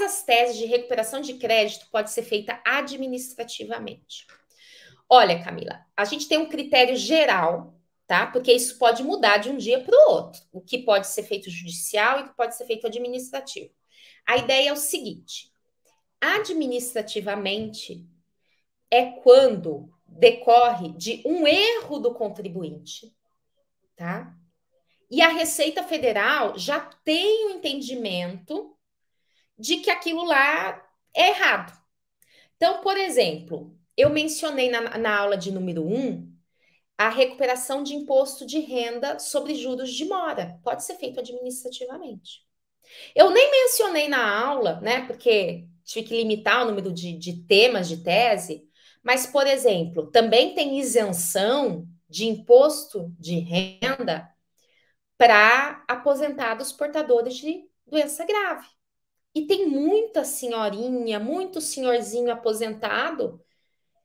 essas teses de recuperação de crédito pode ser feita administrativamente? Olha, Camila, a gente tem um critério geral, tá? Porque isso pode mudar de um dia para o outro. O que pode ser feito judicial e o que pode ser feito administrativo. A ideia é o seguinte: administrativamente é quando decorre de um erro do contribuinte, tá? E a Receita Federal já tem o entendimento de que aquilo lá é errado. Então, por exemplo, eu mencionei na aula de número 1 a recuperação de imposto de renda sobre juros de mora. Pode ser feito administrativamente. Eu nem mencionei na aula, né? Porque tive que limitar o número de temas de tese, mas, por exemplo, também tem isenção de imposto de renda para aposentados portadores de doença grave. E tem muita senhorinha, muito senhorzinho aposentado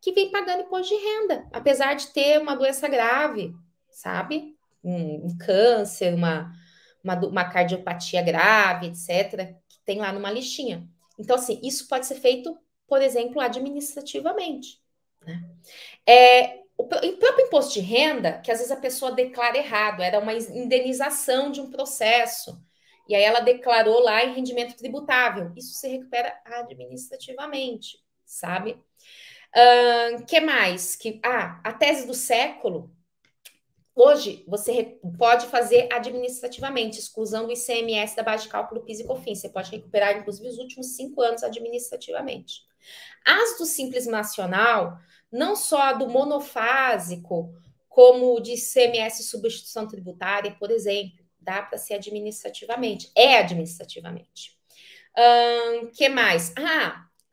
que vem pagando imposto de renda, apesar de ter uma doença grave, sabe? Um câncer, uma cardiopatia grave, etc., que tem lá numa listinha. Então, assim, isso pode ser feito, por exemplo, administrativamente. Né? O próprio imposto de renda, que às vezes a pessoa declara errado, era uma indenização de um processo, e aí ela declarou lá em rendimento tributável. Isso se recupera administrativamente, sabe? Que mais? A tese do século. Hoje, você pode fazer administrativamente, exclusão do ICMS da base de cálculo PIS e COFINS. Você pode recuperar, inclusive, os últimos 5 anos administrativamente. As do Simples Nacional, não só a do monofásico, como o de ICMS substituição tributária, por exemplo, dá para ser administrativamente. É administrativamente. Que mais?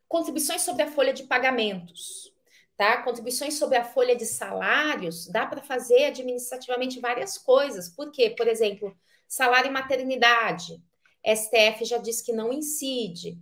Contribuições sobre a folha de pagamentos. Tá? Contribuições sobre a folha de salários, dá para fazer administrativamente várias coisas. Por quê? Por exemplo, salário e maternidade, STF já diz que não incide.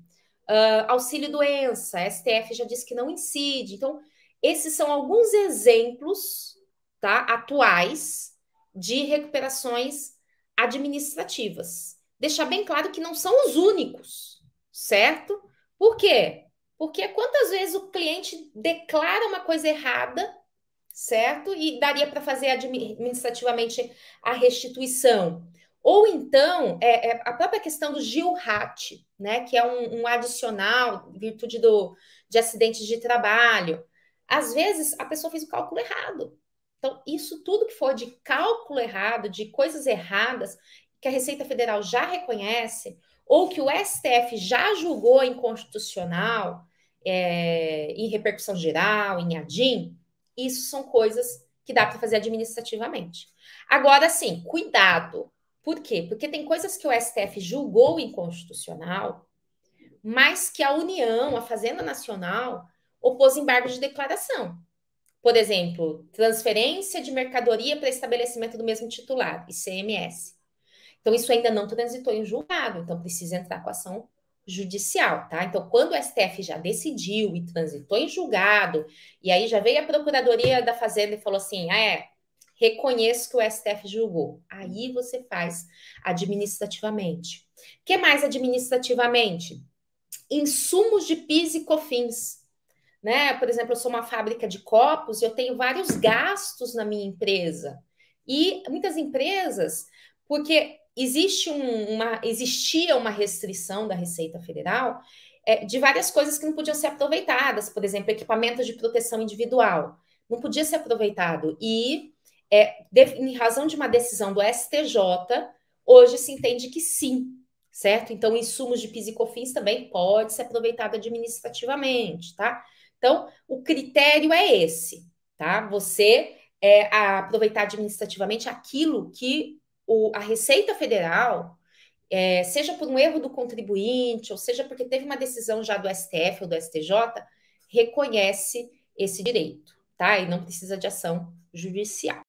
Auxílio-doença, STF já diz que não incide. Então, esses são alguns exemplos, tá, atuais de recuperações administrativas. Deixar bem claro que não são os únicos, certo? Por quê? Porque quantas vezes o cliente declara uma coisa errada, certo? E daria para fazer administrativamente a restituição. Ou então, a própria questão do GILRAT, né? Que é um adicional, em virtude de acidentes de trabalho. Às vezes, a pessoa fez o cálculo errado. Então, isso tudo que for de cálculo errado, de coisas erradas, que a Receita Federal já reconhece, ou que o STF já julgou inconstitucional, em repercussão geral, em ADIM, isso são coisas que dá para fazer administrativamente. Agora, sim, cuidado. Por quê? Porque tem coisas que o STF julgou inconstitucional, mas que a União, a Fazenda Nacional, opôs embargo de declaração. Por exemplo, transferência de mercadoria para estabelecimento do mesmo titular, ICMS. Então, isso ainda não transitou em julgado, então precisa entrar com ação judicial, tá? Então, quando o STF já decidiu e transitou em julgado, e aí já veio a Procuradoria da Fazenda e falou assim: reconheço que o STF julgou. Aí você faz administrativamente. O que mais administrativamente? Insumos de PIS e COFINS. Né? Por exemplo, eu sou uma fábrica de copos e eu tenho vários gastos na minha empresa. E muitas empresas, porque existia uma restrição da Receita Federal de várias coisas que não podiam ser aproveitadas, por exemplo, equipamentos de proteção individual, não podia ser aproveitado. E, em razão de uma decisão do STJ, hoje se entende que sim, certo? Então, insumos de PIS e COFINS também pode ser aproveitado administrativamente, tá? Então, o critério é esse, tá? Você aproveitar administrativamente aquilo que a Receita Federal, seja por um erro do contribuinte, ou seja porque teve uma decisão já do STF ou do STJ, reconhece esse direito, tá? E não precisa de ação judicial.